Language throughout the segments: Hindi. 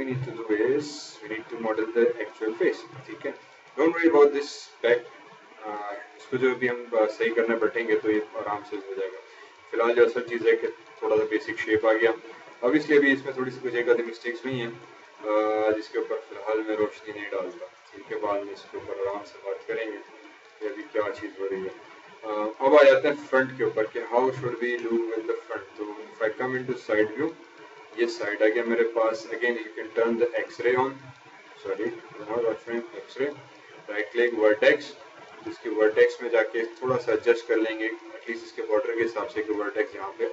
need to do is we need to model the actual face. ठीक है, don't worry about this back. इसको जो भी हम सही करने बैठेंगे तो ये आराम से हो जाएगा। फिलहाल जो असल चीज़ है कि थोड़ा सा बेसिक शेप आ गया। अब इसलिए अभी इसमें थोड़ी सी कुछ एक आधी मिस्टेक्स नहीं है जिसके ऊपर फिलहाल मैं रोशनी नहीं डालूंगा। ठीक है, बाद में इसके ऊपर आराम से बात करेंगे कि अभी क्या चीज़ हो रही है। अब आ जाते हैं फ्रंट के ऊपर कि how should we do with the front. तो if I come into side view, ये साइड आ गया मेरे पास। Again you can turn the x ray on, sorry X-ray, right click vertex, इसके वर्टेक्स में जाके थोड़ा सा एडजस्ट कर लेंगे एटलीस्ट इसके बॉर्डर के हिसाब से कि वर्टेक्स यहाँ पे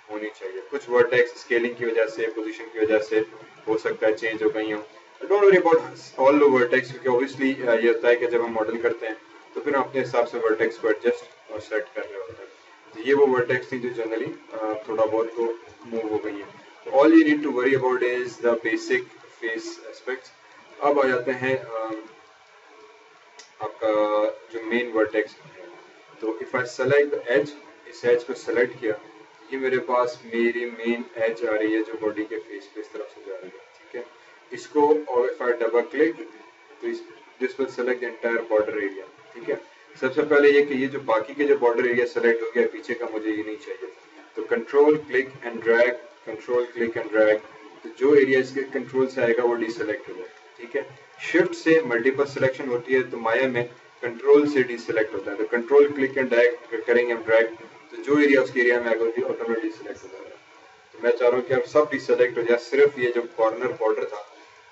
होनी चाहिए। कुछ वर्टेक्स स्केलिंग की वजह से, पोजीशन की वजह से हो सकता है चेंज हो गई हो। Don't worry about all the vertex, क्योंकि ऑब्वियसली ये होता है कि जब हम मॉडल करते हैं तो फिर अपने हिसाब से वर्टेक्स को एडजस्ट और सेट कर रहे होते हैं। तो ये वो वर्टेक्स थी जो जनरली थोड़ा बहुत तो मूव हो गई है। All you need to worry about is the basic face aspects. अब आ जाते हैं आपका जो मेन वर्टेक्स है। तो if I select the edge, इस एज को सेलेक्ट किया, ये मेरे पास मेरी मेन एज आ रही है जो बॉडी के फेस पे इस तरफ से जा रही है। ठीक है, इसको और इफ आई डबल क्लिक तो this will select the entire border area. ठीक है, सबसे पहले ये कि ये जो बाकी के जो बॉर्डर एरिया सेलेक्ट हो गया पीछे का, मुझे ये नहीं चाहिए। तो control click and drag, control click and drag, तो जो एरिया इसके कंट्रोल से आएगा वो डीसेलेक्ट हो जाएगा। ठीक है, शिफ्ट से मल्टीपल सिलेक्शन होती है तो माया में कंट्रोल से डीसेलेक्ट होता है। तो कंट्रोल क्लिक एंड ड्रैग करेंगे हम ड्रैग, तो जो एरिया उसके एरिया में आएगा ऑटोमेटिक सिलेक्ट हो जाएगा। तो मैं चाह रहा हूँ कि अब सब डीसेलेक्ट हो जाए, सिर्फ ये जो कॉर्नर बॉर्डर था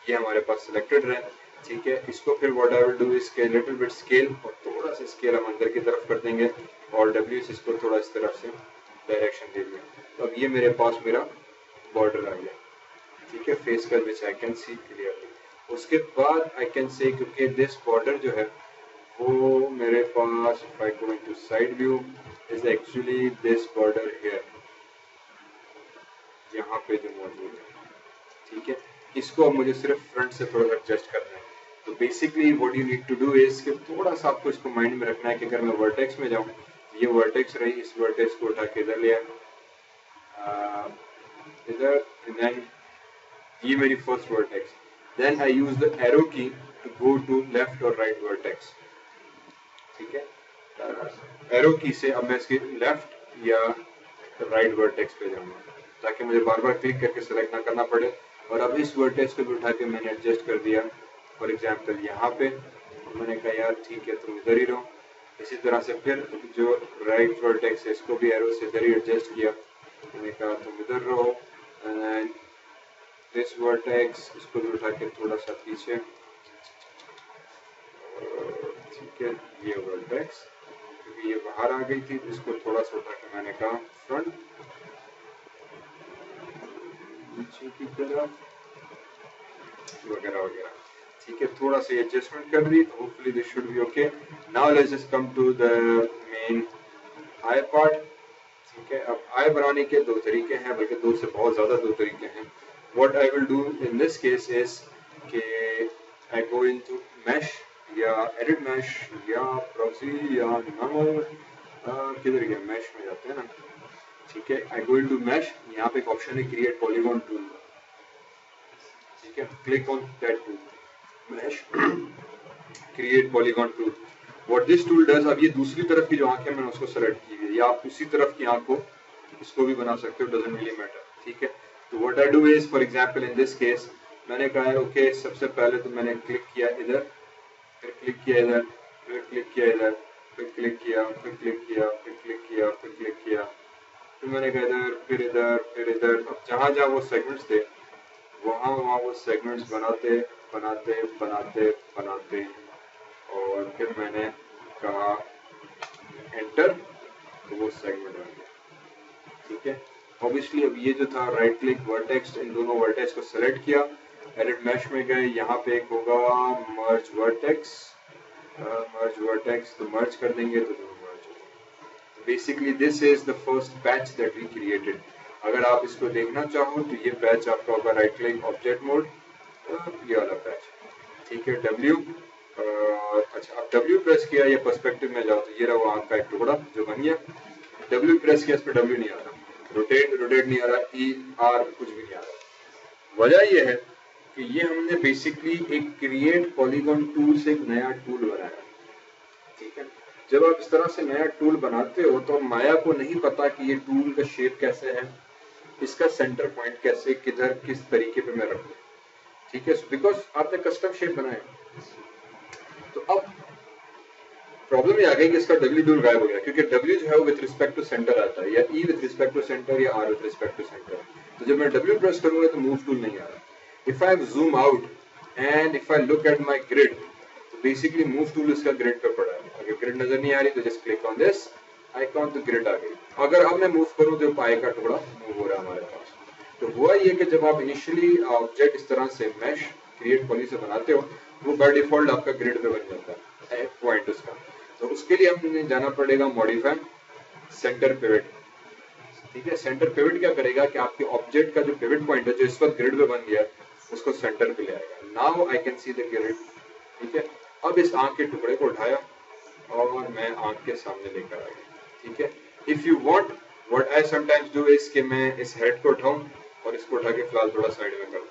ये हमारे पास सिलेक्टेड रहे। ठीक है, इसको फिर what I will do is little bit scale, और थोड़ा सा स्केल हम अंदर की तरफ कर देंगे और डब्ल्यू से इसको थोड़ा इस तरफ से डायरेक्शन दे दिया। तो अब ये मेरे पास मेरा बॉर्डर आ गया। ठीक है, फेस कर विच आई कैन सी क्लियरली। उसके बाद आई कैन से क्योंकि दिस बॉर्डर जो है वो मेरे पास if I go into side view is actually this border here, यहाँ पे जो मौजूद है। ठीक है, इसको अब मुझे सिर्फ फ्रंट से थोड़ा एडजस्ट करना है। तो basically what you need to do is कि थोड़ा सा आपको इसको माइंड में रखना है कि अगर मैं वर्टेक्स में जाऊँ, ये वर्टेक्स रही, इस वर्टेक्स को उठा के इधर ले आया, इधर, देन ये मेरी first vertex, then I use the arrow key to go to left और राइट वर्टेक्स। ठीक है, एरो की से अब मैं इसके लेफ्ट या राइट वर्टेक्स पे जाऊंगा ताकि मुझे बार बार क्लिक करके सेलेक्ट ना करना पड़े। और अब इस वर्टेक्स को भी उठा के मैंने एडजस्ट कर दिया, फॉर एग्जांपल यहाँ पे मैंने कहा यार ठीक है तुम इधर ही रहो। इसी तरह से फिर जो राइट वर्टेक्स है इसको भी एरो से इधर ही एडजस्ट किया, मैंने कहा तुम इधर रहो। एंड दिस वर्टेक्स इसको भी उठा के थोड़ा सा पीछे, ठीक है, ये वर्टेक्स क्योंकि ये बाहर आ गई थी इसको थोड़ा सा उठा के मैंने कहा फ्रंट नीचे की तरफ वगैरह वगैरह। ठीक है, थोड़ा सा एडजस्टमेंट कर दी, hopefully this should be okay. Now let's just come to the main eye part. ठीक है, अब आई बनाने के दो तरीके हैं, बल्कि दो से बहुत ज्यादा दो तरीके हैं। What I will do in this case is के आई गो इनटू मैश या एडिट मैश या प्रॉक्सी या नॉर्मल, किधर गया, मैश में जाते हैं ना। ठीक है, आई गो इनटू मैश, यहाँ पे एक ऑप्शन है क्रिएट पॉलीगॉन टूल। ठीक है, click on that tool, mesh create polygon tool. What this tool does, अब ये दूसरी तरफ की जो आंखें मैंने उसको सेलेक्ट की है, या आप उसी तरफ की आंख को इसको भी बना सकते हो, डजंट रियली मैटर। ठीक है, तो what I do is for example in this case मैंने कहा है ओके, सबसे पहले तो मैंने क्लिक किया इधर, फिर क्लिक किया इधर, फिर क्लिक किया इधर, फिर क्लिक किया, फिर क्लिक किया, फिर क्लिक किया, फिर क्लिक किया, फिर मैंने कहा इधर, फिर इधर, फिर इधर। अब जहाँ जहाँ वो सेगमेंट्स थे वहाँ वहाँ वो सेगमेंट्स बनाते बनाते बनाते बनाते और फिर मैंने कहा एंटर, तो वो सेगमेंट आ गया। ठीक है, ऑब्वियसली अब ये जो था राइट क्लिक वर्टेक्स, इन दोनों वर्टेक्स को सेलेक्ट किया, एडिट मैश में गए, यहाँ पे एक होगा मर्ज वर्टेक्स, मर्ज वर्टेक्स, तो मर्ज कर देंगे तो दोनों मर्ज हो जाएंगे। Basically this is the first patch that we created. अगर आप इसको देखना चाहो तो ये पैच आपका होगा राइट क्लिक ऑब्जेक्ट मोड, ये वाला पैच। ठीक है, डब्ल्यू, अच्छा अब डब्ल्यू प्रेस किया या पर्सपेक्टिव में जाओ तो ये रहा वो आंख का एक टुकड़ा जो बन गया। डब्ल्यू प्रेस किया, इस पर डब्ल्यू नहीं आ रहा, रोटेट रोटेट नहीं आ रहा, ई आर कुछ भी नहीं आ रहा। वजह ये है कि ये हमने बेसिकली एक क्रिएट पॉलीगॉन टूल से एक नया टूल बनाया, ठीक है। जब आप इस तरह से नया टूल बनाते हो तो माया को नहीं पता कि ये टूल का शेप कैसे है, इसका सेंटर पॉइंट कैसे, किधर, किस तरीके पे मैं रखूं, ठीक है, बिकॉज आपने कस्टम शेप बनाया। तो अब प्रॉब्लम ये आ गई कि इसका W टूल गायब हो गया, क्योंकि W जो है वो विद रिस्पेक्ट टू सेंटर आता है, या E with respect to center, या R with respect to center. तो जब मैं W प्रेस करूंगा तो मूव टूल नहीं आ रहा। If I zoom out and if I look at my grid, तो बेसिकली मूव टूल इसका ग्रिड पे पड़ा है। अगर ग्रिड नजर नहीं आ रही तो just click on this icon, तो ग्रिड आ गई। अगर अब मैं मूव करूं तो पाई का टुकड़ा मूव हो रहा है हमारे पास। तो हुआ ये कि जब आप इनिशियली ऑब्जेक्ट इस तरह से मैश क्रिएट पॉली से बनाते हो, वो बाय डिफॉल्ट आपका ग्रिड पे बन जाता है पॉइंट उसका। तो उसके लिए हमें जाना पड़ेगा मॉडिफाई सेंटर पिवट, ठीक है। सेंटर पिवट क्या करेगा कि आपके ऑब्जेक्ट का जो पिवट पॉइंट है जो इस वक्त ग्रिड पे बन गया उसको सेंटर पे ले आएगा। Now I can see the grid, ठीक है। अब इस आंख के टुकड़े को उठाया और मैं आंख के सामने लेकर आ गया, ठीक है। If you want, what I sometimes do is कि मैं इस हेड को उठाऊं और इसको उठा के फिलहाल थोड़ा साइड में कर दूं,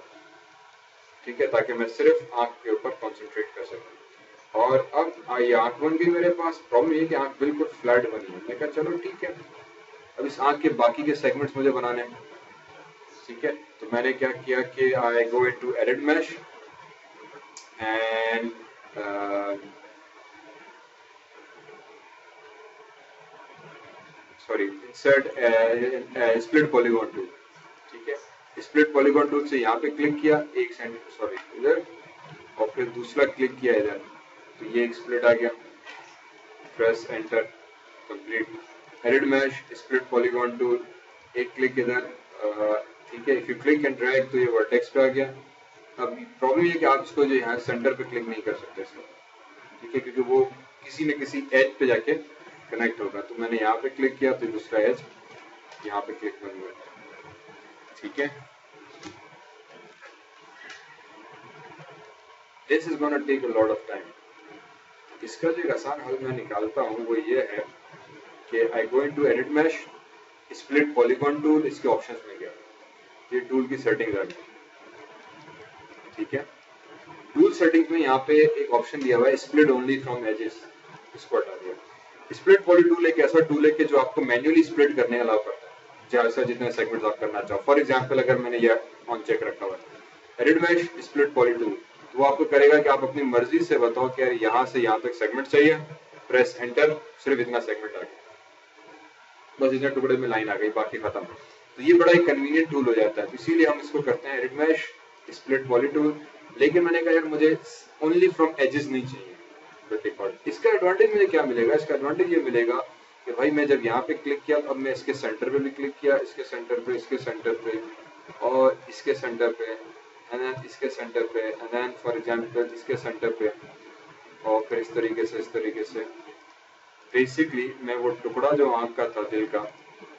ठीक है, ताकि मैं सिर्फ आंख के ऊपर कंसंट्रेट कर सकूं। और अब ये आंख बन गई मेरे पास। प्रॉब्लम ये कि आंख बिल्कुल फ्लैट बनी है। मैं कहा चलो ठीक है, अब इस आंख के बाकी के सेगमेंट्स मुझे बनाने हैं, ठीक है। तो मैंने क्या किया कि I go into edit mesh and sorry insert split polygon tool, ठीक है। स्प्लिट पॉलीगॉन टूल से यहाँ पे क्लिक किया, एक सेंटर सॉरी इधर, और फिर दूसरा क्लिक किया इधर, तो ये एक स्प्लिट आ गया। Press enter, complete. Edit mesh, split polygon tool, एक क्लिक इधर, ठीक है। If you click and drag तो ये वर्टेक्स पे आ गया। अब प्रॉब्लम ये कि आप इसको जो यहाँ सेंटर पे क्लिक नहीं कर सकते इसको, ठीक है, क्योंकि वो किसी न किसी एज पे जाके कनेक्ट होगा। तो मैंने यहाँ पे क्लिक किया तो दूसरा एज यहाँ पे क्लिक बन गया, ठीक है। This is gonna take a lot of time. इसका जो एक आसान हल मैं निकालता हूँ वो ये है कि I go into edit mesh, split polygon tool, इसके ऑप्शंस में गया, ये टूल की सेटिंग्स आ गई, ठीक है। टूल सेटिंग्स में यहाँ पे एक ऑप्शन दिया हुआ है स्प्लिट ओनली फ्रॉम एजेस, इसको हटा दिया। स्प्लिट पॉली टूल एक ऐसा टूल है कि जो आपको मैन्युअली स्प्लिट करने अलाउ करता है, जैसा जितने सेगमेंट्स आप करना चाहो। फॉर एग्जांपल अगर मैंने ये ऑन चेक रखा हुआ है edit mesh split poly tool, तो वो आपको करेगा कि आप अपनी मर्जी से बताओ कि यार यहाँ से यहाँ तक सेगमेंट चाहिए, प्रेस एंटर, सिर्फ इतना सेगमेंट आ गया, बस इतने टुकड़े में लाइन आ गई, बाकी खत्म। तो ये बड़ा एक कन्वीनियंट टूल हो जाता है, तो इसीलिए हम इसको करते हैं edit mesh split poly tool. लेकिन मैंने कहा यार मुझे ओनली फ्रॉम एजेस नहीं चाहिए डिफॉल्ट। इसका एडवांटेज मुझे क्या मिलेगा? इसका एडवांटेज ये मिलेगा कि भाई मैं जब यहाँ पे क्लिक किया अब मैं इसके सेंटर पे भी क्लिक किया, इसके सेंटर पे, इसके सेंटर पे, और इसके सेंटर पे, एंड देन इसके सेंटर पे, एंड देन फॉर एग्जांपल इसके सेंटर पे, और फिर इस तरीके से बेसिकली मैं वो टुकड़ा जो आँख का था दिल का,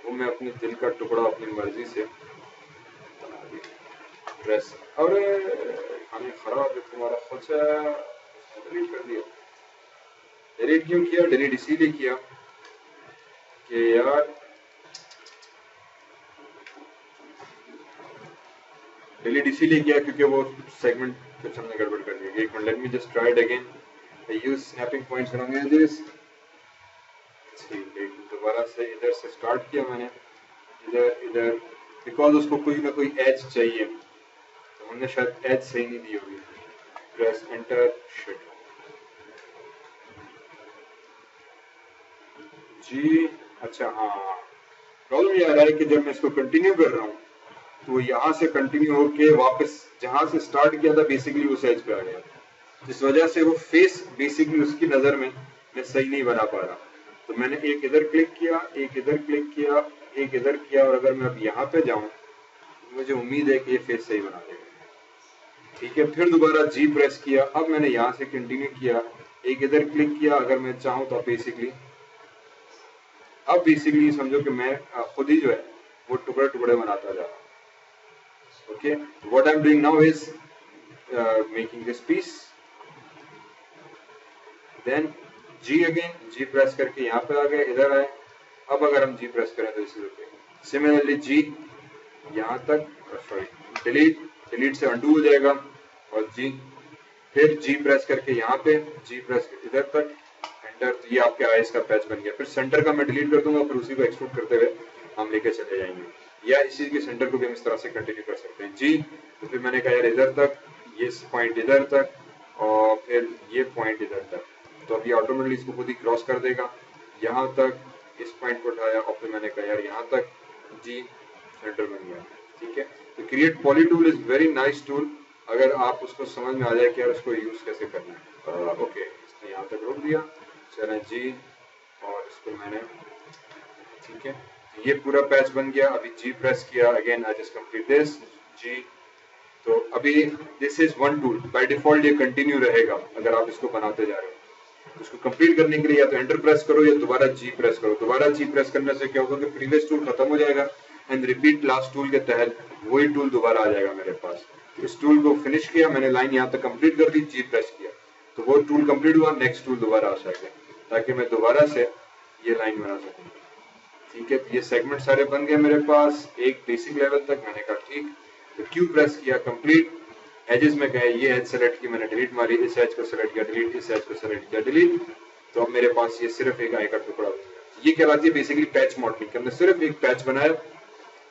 वो मैं अपने दिल का टुकड़ा अपनी मर्जी से बना दिया। प्रेस, और हमें खराब है तुम्हारा खुद से डिलीट कर दिया। डिलीट क्यों किया? डिलीट इसीलिए किया कि यार डिलीट इसीलिए किया क्योंकि वो सेगमेंट कुछ हमने गड़बड़ कर दिया। एक minute, let me just try it again. I use snapping points around edges. दोबारा से इधर से स्टार्ट किया मैंने, इधर बिकॉज उसको कोई ना कोई एज चाहिए, तो हमने शायद एज सही नहीं दी होगी। प्रेस एंटर, शिट जी, अच्छा हाँ, प्रॉब्लम ये आ रहा है कि जब मैं इसको कंटिन्यू कर रहा हूँ तो यहाँ से कंटिन्यू होके वापस जहां से स्टार्ट किया था बेसिकली उस एज पे आ गया, जिस वजह से वो फेस बेसिकली उसकी नजर में मैं सही नहीं बना पा रहा। तो मैंने एक इधर क्लिक किया, एक इधर क्लिक किया, एक इधर किया, और अगर मैं अब यहाँ पे जाऊं तो मुझे उम्मीद है कि ये फेस सही बना देगा, ठीक है। फिर दोबारा जी प्रेस किया, अब मैंने यहाँ से कंटिन्यू किया, एक इधर क्लिक किया, अगर मैं चाहूँ तो बेसिकली अब बेसिकली समझो कि मैं खुद ही जो है वो टुकड़े टुकड़े बनाता जा रहा हूँ। Okay, what I'm doing now is making this piece. Then G again, G press करके यहाँ पे आ गए, इधर आए। अब अगर हम G press करें तो इसी तरह Similarly G यहाँ तक, सॉरी डिलीट, डिलीट से undo हो जाएगा, और जी, फिर जी प्रेस करके यहाँ पे, जी प्रेस इधर तक, एंटर। तो ये आपके आईज का पैच बन गया। फिर सेंटर का मैं डिलीट कर दूंगा, फिर उसी को एक्सट्रूड करते हुए हम लेके चले जाएंगे, या इसी के सेंटर को भी हम इस तरह से कंटिन्यू कर सकते हैं। जी, तो फिर मैंने कहा यार इधर तक, ये पॉइंट इधर तक, और फिर ये पॉइंट इधर तक। तो अभी ऑटोमेटिकली इसको खुद ही क्रॉस कर देगा यहाँ तक, इस पॉइंट को उठाया, और फिर मैंने कहा यार यहाँ तक, जी सेंटर बन गया। ठीक है, तो create poly tool is very nice tool, अगर आप उसको समझ में आ जाए कि यार उसको यूज कैसे करना है। ओके, इसने यहाँ तक रोक दिया, चलें जी, और इसको मैंने, ठीक है, ये पूरा पैच बन गया। अभी जी प्रेस किया, again I just complete this G. तो अभी this is one tool, by default ये कंटिन्यू रहेगा अगर आप इसको बनाते जा रहे हो। उसको कंप्लीट करने के लिए या तो एंटर प्रेस करो या दोबारा जी प्रेस करो। दोबारा जी प्रेस करने से क्या होगा कि प्रीवियस टूल खत्म हो जाएगा एंड रिपीट लास्ट टूल के तहत वही टूल दोबारा आ जाएगा मेरे पास। इस टूल को फिनिश किया मैंने, लाइन यहाँ तक कंप्लीट कर दी, जी प्रेस किया, तो वो टूल कंप्लीट हुआ, नेक्स्ट टूल दोबारा आ जाएगा, ताकि मैं दोबारा से ये लाइन बना सकूँ। ठीक है, तो ये सेगमेंट सारे बन गए मेरे पास एक बेसिक लेवल तक। मैंने कहा ठीक, तो क्यू प्रेस किया, कंप्लीट। एजेस में गए, ये एज सेलेक्ट की, मैंने डिलीट मारी, इस एज को सेलेक्ट किया, डिलीट, इस एज को सेलेक्ट किया, डिलीट। तो अब मेरे पास ये सिर्फ एक आई का टुकड़ा हो गया। ये कहलाती है बेसिकली पैच मॉडलिंग के अंदर, सिर्फ एक पैच बनाया,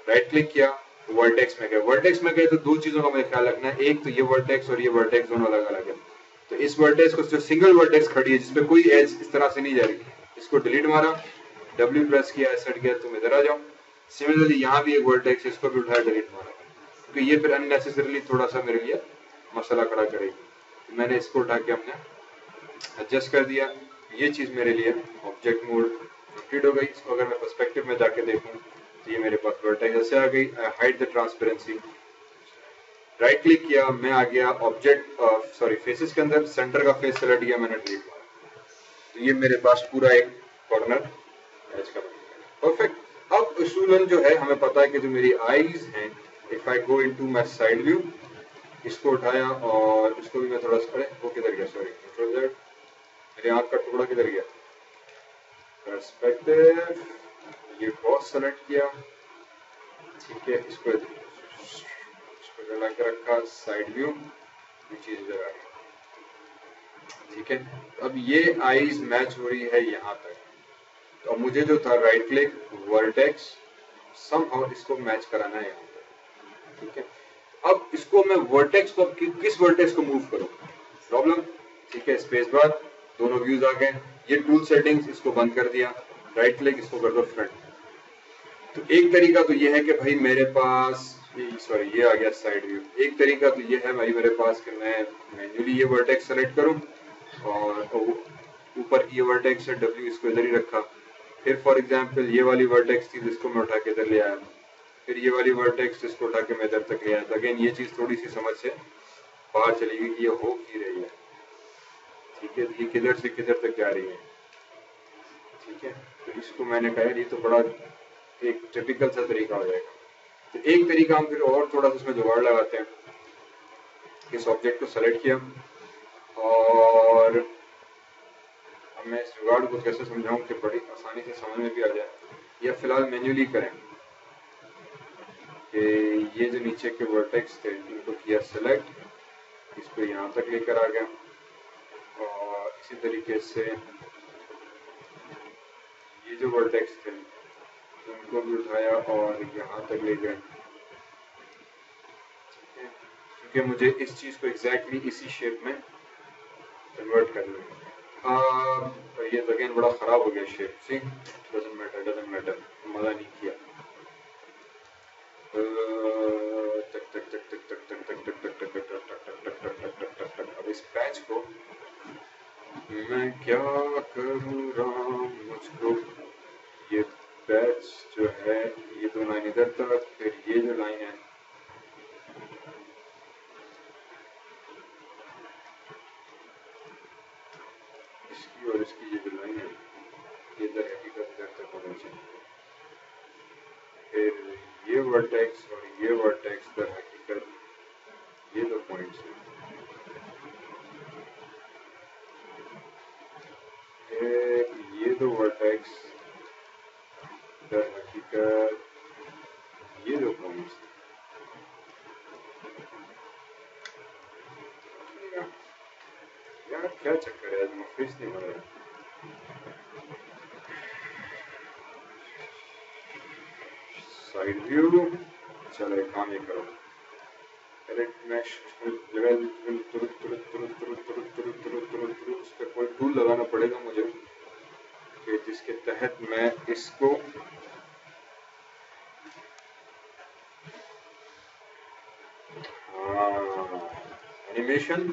राइट क्लिक किया, वर्टेक्स में गए। वर्टेक्स में गए तो दो चीजों का मुझे ख्याल रखना है, एक तो ये वर्टेक्स और ये वर्टेक्स दोनों अलग अलग है। तो इस वर्टेक्स को, जो सिंगल वर्टेक्स खड़ी है जिसपे कोई एज इस तरह से नहीं जा रही, इसको डिलीट मारा, डब्ल्यू प्रेस किया, एसेट गया, तुम इधर आ जाओ। सिमिलरली यहाँ भी एक वर्टेक्स, इसको भी उठाया, डिलीट मारा, क्योंकि ये फिर अननेसेसरीली थोड़ा सा मेरे लिए मसला खड़ा करेगी। तो मैंने इसको उठा के हमने एडजस्ट कर दिया। ये चीज मेरे लिए ऑब्जेक्ट मोड कंप्लीट हो गई। इसको अगर मैं पर्सपेक्टिव में जाके देखूं तो ये मेरे पास वर्टेक्स ऐसे आ गई। Hide the transparency, right click किया, मैं आ गया ऑब्जेक्ट सॉरी फेसेस के अंदर, सेंटर का फेस सेलेक्ट किया, मैंने डिलीट मारा, तो ये मेरे पास पूरा एक कॉर्नर एज का बन गया। परफेक्ट। अब उसूलन जो है हमें पता है कि जो मेरी आईज हैं, if I go into my side view, इसको उठाया और इसको भी मैं थोड़ा सा, अरे वो किधर गया, सॉरी, कंट्रोल जेड, मेरे आंख का टुकड़ा किधर गया, पर्सपेक्टिव, ये बॉक्स सेलेक्ट किया, ठीक है, इसको लगा के रखा, साइड व्यू, ये चीज इधर आ गई। ठीक है, अब ये आईज मैच हो रही है यहाँ तक। तो अब मुझे जो था राइट क्लिक, वर्टेक्स, समहाउ इसको मैच कराना है यहाँ पर। ठीक है, अब इसको मैं वर्टेक्स को, किस वर्टेक्स को मूव करूं, प्रॉब्लम। ठीक है, स्पेस बार, दोनों व्यूज आ गए। ये टूल सेटिंग्स, इसको बंद कर दिया, राइट क्लिक, इसको कर दो फ्रंट। तो एक तरीका तो ये है कि भाई मेरे पास, सॉरी ये आ गया साइड व्यू। एक तरीका तो ये है भाई मेरे पास कि मैं मैन्युअली ये वर्टेक्स सेलेक्ट करूं और ऊपर की ये वर्टेक्स है, डब्ल्यू इसको इधर ही रखा। फिर फॉर एग्जांपल ये वाली वर्टेक्स थी जिसको मैं उठा के इधर ले आया, फिर ये वाली वर्टेक्स जिसको उठा के मैं इधर तक ले आया। तो अगेन ये चीज थोड़ी सी समझ से बाहर चली गई कि ये हो की रही है। ठीक है, ये किधर से किधर तक जा रही है। ठीक है, तो इसको मैंने कहा ये तो बड़ा एक टिपिकल सा तरीका हो जाएगा। तो एक तरीका हम फिर और थोड़ा सा इसमें जुगाड़ लगाते हैं। इस ऑब्जेक्ट को सेलेक्ट किया और अब मैं इस जुगाड़ को कैसे समझाऊं कि बड़ी आसानी से समझ में भी आ जाए, या फिलहाल मैन्युअली करें। कि ये जो नीचे के वर्टेक्स थे इनको किया सेलेक्ट, इसको यहाँ तक लेकर आ गया, और इसी तरीके से ये जो वर्टेक्स थे उनको भी उठाया और यहाँ तक ले गए। क्योंकि मुझे इस चीज को एग्जैक्टली इसी शेप में कन्वर्ट करना है। ये तो अगेन बड़ा खराब हो गया shape, see doesn't matter, doesn't matter, मजा नहीं किया। अब इस पैच को मैं क्या करूँ राम मुझको, ये पैच जो है ये दो लाइन इधर तक, फिर ये जो लाइन है इसकी और इसकी ये जो लाइन है ये इधर हकीकत इधर तक होना चाहिए। फिर ये वर्टेक्स और ये वर्टेक्स दर हकीकत ये दो पॉइंट्स हैं। ये दो वर्टेक्स दर हकीकत ये दो पॉइंट्स हैं। यार क्या चक्कर है, मैं फेस नहीं बन रहा। साइड व्यू, चलो एक काम ये करो, एडिट मैश लेवल तुरंत तुरंत तुरंत तुरंत तुरंत तुरंत तुरंत तुरंत तुरंत उस पर कोई टूल लगाना पड़ेगा मुझे कि जिसके तहत मैं इसको एनिमेशन,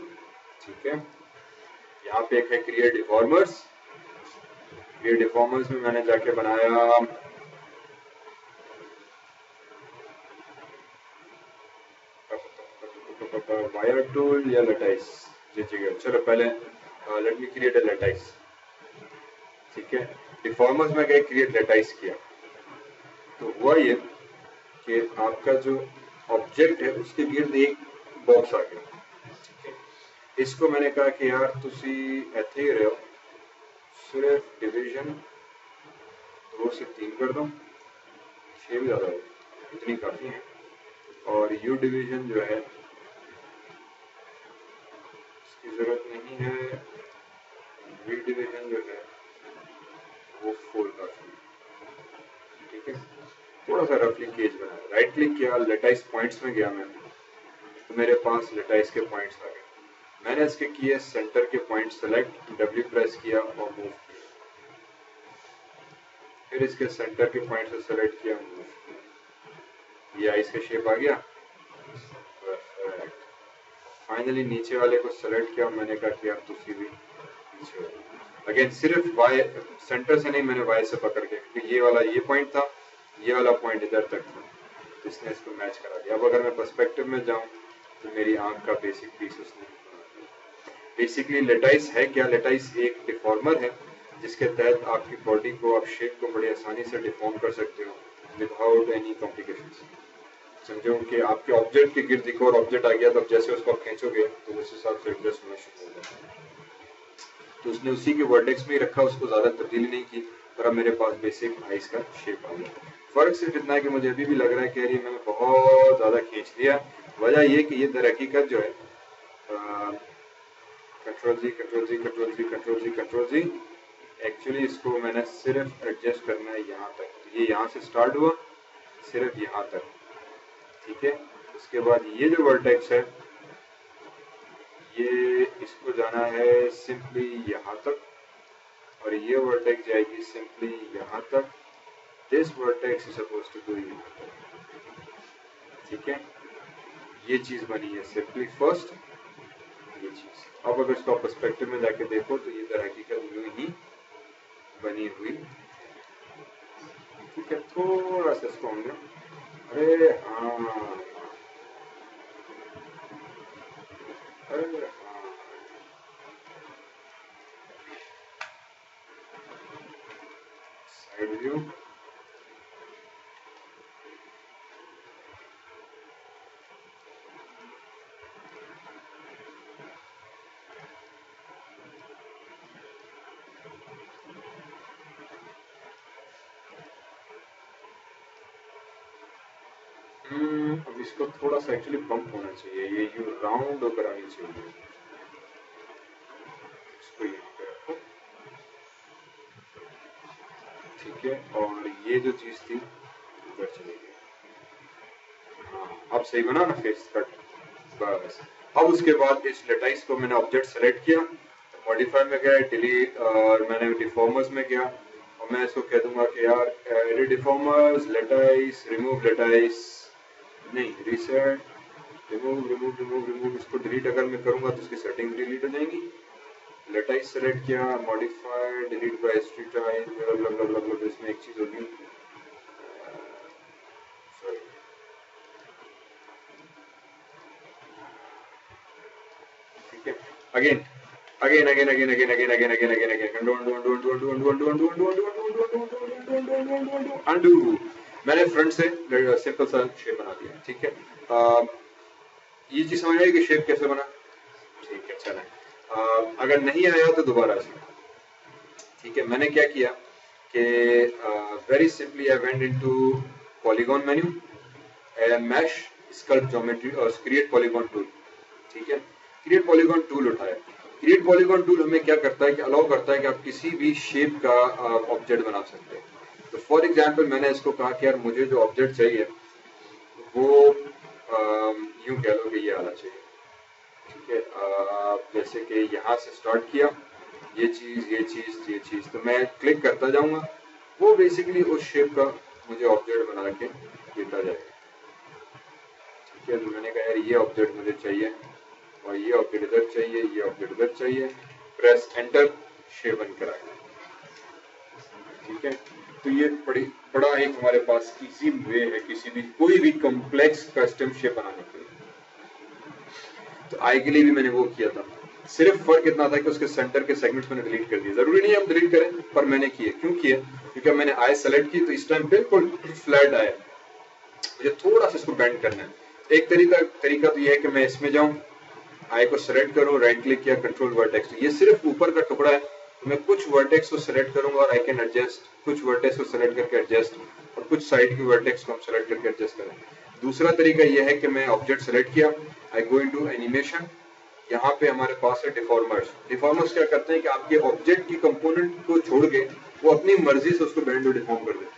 ठीक है। यहाँ पे एक है क्रिएट डिफॉर्मर्स। क्रिएट डिफॉर्मर्स में मैंने जाके बनाया वायर टूल या लटाइस, चलो पहले let me create a lattice, ठीक है। डिफॉर्मर्स में गए, क्रिएट लटाइस किया, तो हुआ ये कि आपका जो ऑब्जेक्ट है उसके गिर्द एक बॉक्स आ गया, ठीक है। इसको मैंने कहा कि यार तुसी इत्थे ही रहो, सिर्फ डिवीजन 2 से 3 कर दो, 6 भी ज्यादा है, इतनी काफी है। और यू डिवीजन जो है इसकी जरूरत नहीं है, वी डिवीजन जो है वो 4 काफी है, ठीक है। थोड़ा सा रफली केज बनाया, राइट क्लिक किया, लेटाइस पॉइंट्स में गया मैं, तो मेरे पास लेटाइस के पॉइंट्स आ गए। मैंने इसके किए सेंटर के पॉइंट सेलेक्ट, W प्रेस किया और मूव किया, फिर इसके सेंटर के पॉइंट से सेलेक्ट किया, मूव किया, ये आइस का शेप आ गया। फाइनली नीचे वाले को सेलेक्ट किया, मैंने कहा कि यार तुसी भी नीचे वाले, अगेन सिर्फ वाई सेंटर से नहीं, मैंने वाई से पकड़ के, क्योंकि ये वाला ये पॉइंट था, ये वाला पॉइंट इधर तक था, तो इसने इसको मैच करा दिया। अब अगर मैं पर्सपेक्टिव में जाऊं तो मेरी आंख का बेसिक पीस उसने बेसिकली लेटाइस है क्या, लेटाइस एक डिफॉर्मर है जिसके तहत आपकी बॉडी को, आप शेप को बड़ी आसानी से डिफॉर्म कर सकते हो विदाउट एनी कॉम्प्लिकेशंस। समझो कि आपके ऑब्जेक्ट के गिर्द एक और ऑब्जेक्ट आ गया, तो जैसे उसको आप खींचोगे तो उस हिसाब से एडजस्ट होना शुरू हो जाएगा। तो उसने उसी के वर्टेक्स में ही रखा, उसको ज्यादा तब्दीली नहीं की, और अब मेरे पास बेसिक आइस का शेप आ गया। फर्क सिर्फ इतना है कि मुझे अभी भी लग रहा है कि यार मैंने बहुत ज्यादा खींच लिया। वजह ये कि ये दर हकीकत जो है कंट्रोल जी कंट्रोल जी कंट्रोल जी कंट्रोल जी कंट्रोल जी, एक्चुअली इसको मैंने सिर्फ एडजस्ट करना है यहाँ तक, तो ये यहाँ से स्टार्ट हुआ सिर्फ यहाँ तक, ठीक है। उसके बाद ये जो वर्टेक्स है ये इसको जाना है सिंपली यहाँ तक, और ये वर्टेक्स जाएगी सिंपली यहाँ तक। This vertex is supposed to go यहाँ तक, ठीक है। ये चीज बनी है सिंपली फर्स्ट, ये चीज। अब अगर इसको पर्सपेक्टिव में जाके देखो तो ये तरह की यूं ही बनी हुई, ठीक है। थोड़ा सा इसको हमने, अरे हाँ, अरे हाँ, साइड व्यू, अब इसको थोड़ा सा एक्चुअली बम्प होना चाहिए, ये यू राउंड होकर आनी चाहिए, इसको यहाँ पे रखो, ठीक है। और ये जो चीज थी उधर चली गई, हाँ अब सही बना ना फेस कट, बस। अब उसके बाद इस लेटाइस को मैंने ऑब्जेक्ट सेलेक्ट किया, मॉडिफाई में गया, डिलीट, और मैंने डिफॉर्मर्स में गया, और मैं इसको कह दूंगा कि यार एडिट डिफॉर्मर्स, लेटाइस, रिमूव लेटाइस, नहीं reset, remove remove remove remove, इसको डिलीट अगर मैं करूंगा तो इसकी सेटिंग डिलीट हो जाएंगी। लेटाइस सेलेक्ट किया, मॉडिफाई, डिलीट बाय स्ट्रीटाइज, इसमें एक चीज होगी, सॉरी, ठीक है। Again again again again again again again again again again undo, मैंने फ्रंट से सिंपल सा शेप बना दिया, ठीक है। ये चीज समझ आई कि शेप कैसे बना, ठीक है। चलें, अगर नहीं आया तो दोबारा से, ठीक है। मैंने क्या किया कि very simply I went into polygon menu, mesh, sculpt geometry और क्रिएट पॉलीगॉन टूल, ठीक है। क्रिएट पॉलीगॉन टूल उठाया, क्रिएट पॉलीगॉन टूल हमें क्या करता है कि अलाउ करता है कि आप किसी भी शेप का ऑब्जेक्ट बना सकते हैं। तो फॉर एग्जांपल मैंने इसको कहा कि यार मुझे जो ऑब्जेक्ट चाहिए वो यूं कह लो कि ये आना चाहिए, ठीक है। जैसे कि यहाँ से स्टार्ट किया, ये चीज ये चीज ये चीज, तो मैं क्लिक करता जाऊंगा, वो बेसिकली उस शेप का मुझे ऑब्जेक्ट बना के देता जाएगा, ठीक है। तो मैंने कहा यार ये ऑब्जेक्ट मुझे चाहिए और ये ऑब्जेक्ट इधर चाहिए, ये ऑब्जेक्ट इधर चाहिए, प्रेस एंटर, शेप बन कर आएगा, ठीक है। तो ये बड़ा एक हमारे पास इजी वे है किसी भी कोई भी कॉम्प्लेक्स कस्टम शेप बनाने के लिए। तो आई के लिए भी मैंने वो किया था, सिर्फ फर्क इतना था कि उसके सेंटर के सेगमेंट्स मैंने डिलीट कर दिए। जरूरी नहीं हम डिलीट करें, पर मैंने किए। क्यों किए? क्योंकि मैंने आई सेलेक्ट की तो इस टाइम बिल्कुल फ्लैट आया, मुझे थोड़ा सा इसको बेंड करना है। एक तरीका तो ये है कि मैं इसमें जाऊं, आई को सेलेक्ट करूं, राइट क्लिक किया, कंट्रोल वर्टेक्स, ये सिर्फ ऊपर का टुकड़ा है, तो मैं कुछ वर्टेक्स को सेलेक्ट करूंगा और आई कैन एडजस्ट, कुछ वर्टेक्स को सेलेक्ट करके एडजस्ट, और कुछ साइड के वर्टेक्स को हम सेलेक्ट करके एडजस्ट करें। दूसरा तरीका यह है कि मैं ऑब्जेक्ट सेलेक्ट किया, आई गो इनटू एनिमेशन, यहाँ पे हमारे पास है डिफॉर्मर्स। डिफॉर्मर्स क्या करते हैं कि आपके ऑब्जेक्ट की कंपोनेंट को छोड़ के वो अपनी मर्जी से उसको बेंड और डिफॉर्म कर देते हैं,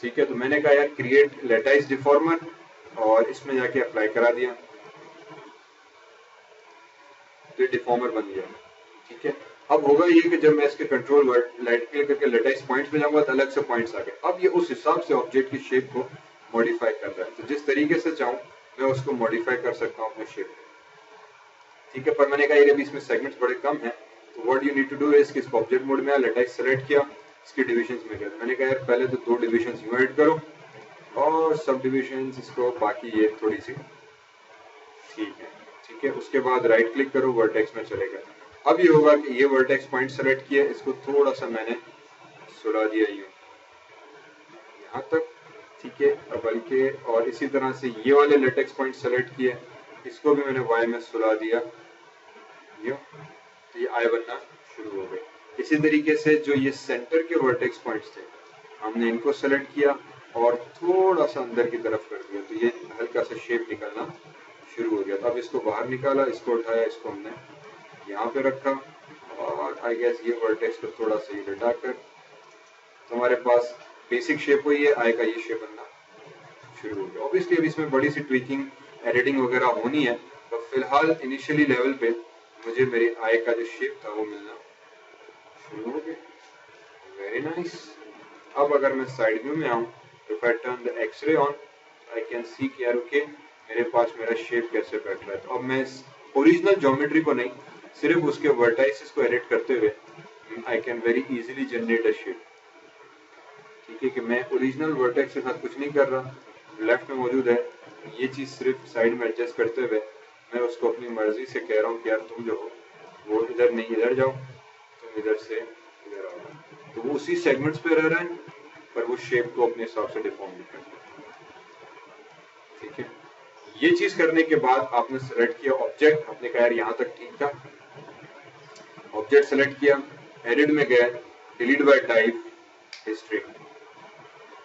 ठीक है। तो मैंने कहा यार क्रिएट लेटाइज डिफॉर्मर, और इसमें जाके अप्लाई करा दिया, तो ये डिफॉर्मर बन गया, ठीक है। अब होगा ये कि जब मैं इसके कंट्रोल वर्ड लाइट क्लिक करके लेटाइज पॉइंट्स में जाऊंगा तो अलग से पॉइंट्स आ गए। अब ये उस हिसाब से ऑब्जेक्ट की शेप को मॉडिफाई कर रहा है, तो जिस तरीके से चाहूं मैं उसको मॉडिफाई कर सकता हूं अपने शेप, ठीक है। पर मैंने कहा ये इसमें सेगमेंट्स बड़े कम हैं, तो what you need to do is कि इसको ऑब्जेक्ट मोड में आ, लेटाइज सेलेक्ट किया, इसके डिविजन्स में गया। मैंने कहा यार पहले तो 2 डिविजन्स यूं ऐड करो और सब डिविजन्स इसको, बाकी ये थोड़ी सी ठीक है, ठीक है। उसके बाद राइट क्लिक करो, वर्टेक्स में चलेगा। अब ये होगा कि ये वर्टेक्स पॉइंट सेलेक्ट किया, इसको थोड़ा सा मैंने सुला दिया यूं यहाँ तक, ठीक है। अब बल्कि और इसी तरह से ये वाले लेटेक्स पॉइंट सेलेक्ट किए, इसको भी मैंने वाई में सुला दिया यूं, तो ये आई बनना शुरू हो गई। इसी तरीके से जो ये सेंटर के वर्टेक्स पॉइंट्स थे हमने इनको सेलेक्ट किया और थोड़ा सा अंदर की तरफ कर दिया, तो ये हल्का सा शेप निकलना शुरू हो गया। तो अब इसको बाहर निकाला, इसको उठाया, इसको हमने यहाँ पे रखा, और आई गेस ये वर्टेक्स को थोड़ा सा ही हटाकर, तो हमारे पास बेसिक शेप हुई है, आई का ये शेप बनना शुरू हो गया। ऑब्वियसली अब इसमें बड़ी सी ट्विकिंग, एडिटिंग वगैरह होनी है, तो फिलहाल इनिशियली लेवल पे मुझे मेरी आई का जो शेप था वो मिलना शुरू हो गया। Very nice. अब अगर मैं साइड व्यू में आऊँ, if I turn the x ray on, I can see कि यार ओके मेरे पास मेरा शेप कैसे बैठ रहा है। तो अब मैं इस ओरिजिनल ज्योमेट्री को नहीं, सिर्फ उसके वर्टाइसेस को एडिट करते हुए I can very easily generate a shape, ठीक है। कि मैं ओरिजिनल वर्टेक्स के साथ कुछ नहीं कर रहा, लेफ्ट में मौजूद है, ये चीज सिर्फ साइड में एडजस्ट करते हुए मैं उसको अपनी मर्जी से कह रहा हूँ कि यार तुम जो हो वो इधर नहीं इधर जाओ, तुम इधर से इधर आओ, तो वो उसी सेगमेंट्स पे रह रहा है, पर वो शेप को अपने हिसाब से डिफॉर्म नहीं करता, ठीक है। ये चीज करने के बाद आपने सेलेक्ट किया ऑब्जेक्ट, आपने कहा यार यहाँ तक ठीक था, ऑब्जेक्ट सेलेक्ट किया, एडिट में गया, डिलीट बाय टाइप, हिस्ट्री।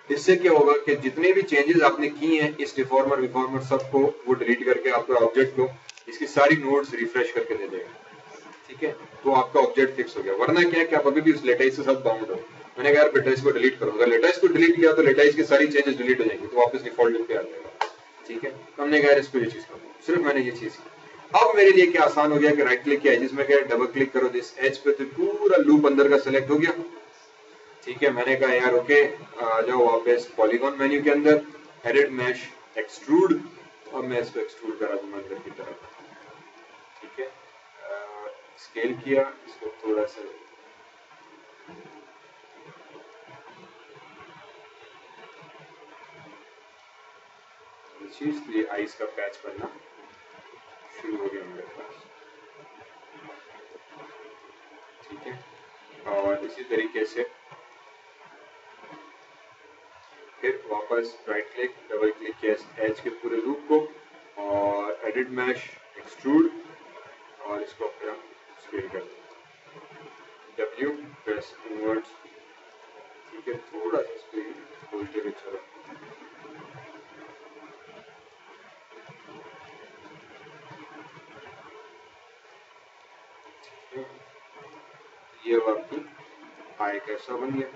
इससे क्या होगा कि जितने भी चेंजेस आपने किए हैं इस डिफॉर्मर विफॉर्मर सबको वो डिलीट करके आपका ऑब्जेक्ट को इसकी सारी नोड्स रिफ्रेश करके दे देगा, ठीक है। तो आपका ऑब्जेक्ट फिक्स हो गया। वरना क्या है कि आप अभी भी उस लेटाइस के साथ बाउंड हो। मैंने कहा यार लेटाइस को डिलीट करो, अगर लेटाइस को डिलीट किया तो लेटाइस की सारी चेंजेस डिलीट हो जाएंगी, तो वापस डिफॉल्ट पे आ जाएगा, ठीक है। तो हमने कहा इसको ये चीज करो, सिर्फ मैंने ये चीज की। अब मेरे लिए क्या आसान हो गया कि राइट क्लिक किया, जिसमें क्या डबल क्लिक करो दिस एज पे, तो पूरा लूप अंदर का सिलेक्ट हो गया, ठीक है। मैंने कहा यार ओके आ जाओ वापस पॉलीगॉन मेन्यू के अंदर, एडिट मैश एक्सट्रूड, और मैं इसको एक्सट्रूड करा दूंगा अंदर की तरफ, ठीक है। स्केल किया, इसको थोड़ा सा चीज, ये आइस का पैच बनना शुरू हो गया मेरे पास, ठीक है। और इसी तरीके से फिर वापस राइट क्लिक, डबल क्लिक किया एज के पूरे लूप को, और एडिट मैश एक्सट्रूड, और इसको फिर हम स्केल कर दें, डब्ल्यू प्रेस इनवर्ट्स, ठीक है। थोड़ा सा स्पीड बोलते हुए चलो, ये अब आपकी आई का ऐसा बन गया।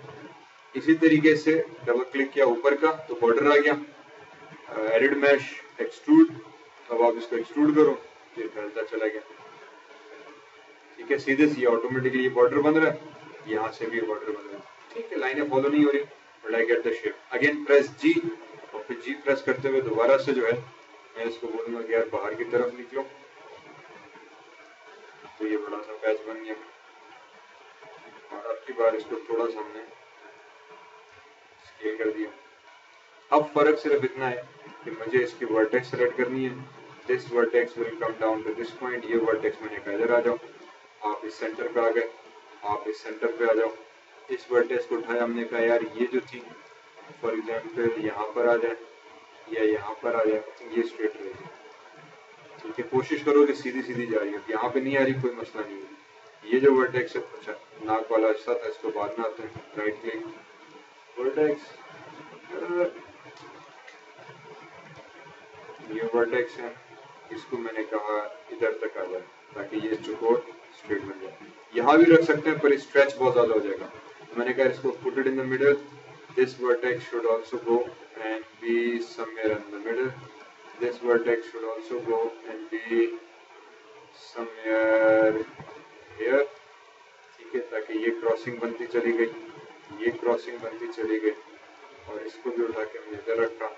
इसी तरीके से डबल क्लिक किया ऊपर का तो बॉर्डर आ गया। एडिट मैश एक्सट्रूड, अब आप इसको एक्सट्रूड करो तो ये फैलता चला गया। ठीक है, सीधे से ये ऑटोमेटिकली ये बॉर्डर बन रहा है, यहाँ से भी ये बॉर्डर बन रहा है। ठीक है, लाइनें फॉलो नहीं हो रही but I get the shape. Again press G और फिर जी प्रेस करते हुए दोबारा से जो है मैं इसको बोलूंगा कि यार बाहर की तरफ निकलो, तो ये बड़ा सा पैच बन गया। और अब की बार इसको थोड़ा सा हमने स्केल कर दिया। अब फर्क सिर्फ इतना है कि मुझे इसकी वर्टेक्स सेलेक्ट करनी है। This vertex will come down to this point, ये वर्टेक्स मैंने कहा इधर आ जाओ, आप इस सेंटर पे आ गए, आप इस सेंटर पे आ जाओ। इस वर्टेक्स को उठाया, हमने कहा यार ये जो थी फॉर एग्जांपल यहाँ पर आ जाए या यहाँ पर आ जाए, ये स्ट्रेट रहेगी। ठीक है, कोशिश करो कि सीधी सीधी जा रही हो, यहाँ पे नहीं आ रही कोई मसला नहीं है। ये जो वर्टेक्स है, अच्छा नाक वाला हिस्सा था, इसको बाद में आते हैं। राइट क्लिक वर्टेक्स, ये वर्टेक्स है, इसको मैंने कहा इधर तक आ जाए ताकि ये चौकोर स्ट्रेट बन जाए। यहाँ भी रख सकते हैं पर स्ट्रेच बहुत ज्यादा हो जाएगा, तो मैंने कहा इसको put it in the middle. This vertex should also go and be somewhere in the middle. This vertex should also go and be somewhere here. ठीक है, ताकि ये क्रॉसिंग बनती चली गई, ये क्रॉसिंग बनती चली गई, और इसको भी उठा के हमने इधर रखा।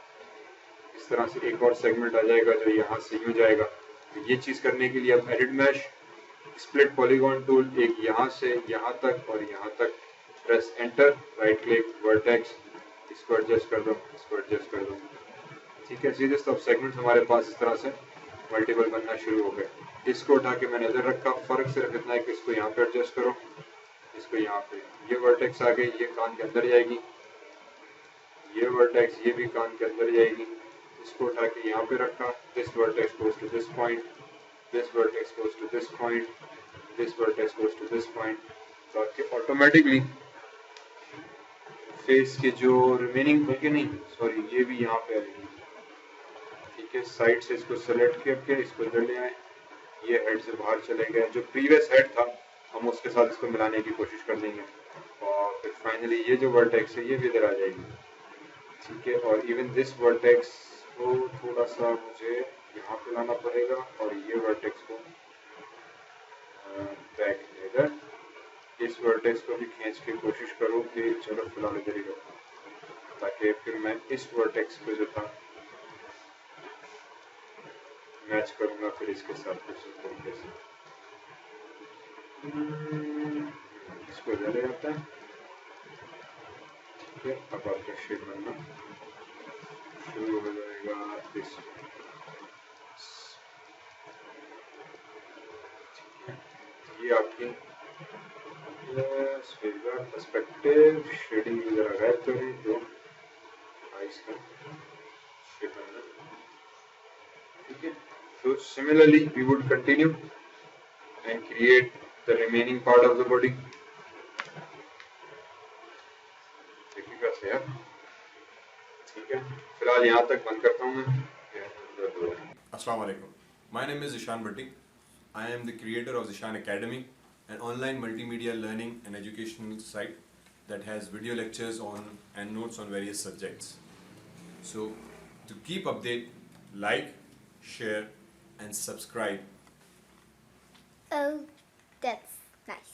इस तरह से एक और सेगमेंट आ जाएगा जो यहाँ से यूं जाएगा। तो ये चीज करने के लिए अब edit mesh, split polygon tool, एक यहाँ से यहाँ तक और यहाँ तक, press enter, right click vertex, इसको एडजस्ट कर दो, इसको एडजस्ट कर दो। ठीक है, सीधे सब सेगमेंट हमारे पास इस तरह से मल्टीपल बनना शुरू हो गए। इसको उठा के मैंने इधर रखा, फर्क सिर्फ इतना है कि इसको यहाँ पे एडजस्ट करो, इसको यहाँ पे, ये वर्टेक्स आ गई, ये कान के अंदर जाएगी, ये वर्टेक्स ये भी कान के अंदर जाएगी। इसको उठा के यहाँ पे रखा, this vertex goes to this point, this vertex goes to this point, this vertex goes to this point, ताकि ऑटोमेटिकली फेस के जो रिमेनिंग बल्कि नहीं सॉरी ये भी यहाँ पे आएगी। ठीक है, साइड से इसको सेलेक्ट करके इसको इधर ले आए, ये हेड से बाहर चले गए, जो प्रीवियस हेड था हम उसके साथ इसको मिलाने की कोशिश कर देंगे, और फिर फाइनली ये जो वर्टेक्स है ये भी इधर आ जाएगी। ठीक है, और इवन दिस वर्टेक्स को थोड़ा सा मुझे यहाँ पे लाना पड़ेगा, और ये वर्टेक्स को बैक इधर, इस वर्टेक्स को भी खींच के कोशिश करो कि चलो फिलहाल इधर ही रखो, ताकि फिर मैं इस वर्टेक्स को जो था मैच करूंगा फिर इसके साथ कुछ तरीके से। इसको इधर ले आता है। ठीक है, अब आपका शेप बनना शुरू हो जाएगा इस। ये आपकी पर्सपेक्टिव शेडिंग जरा गायब करें तो आइस का शेप बनना। ठीक है, so similarly we would continue and create the remaining part of the body. देखिएगा से यार। ठीक है, फिलहाल यहाँ तक बंद करता हूँ मैं। Assalamu alaikum. My name is Zishan Bhatti. I am the creator of Zishan Academy, an online multimedia learning and educational site that has video lectures on and notes on various subjects. So, to keep update, like, share, and subscribe. Oh, that's nice.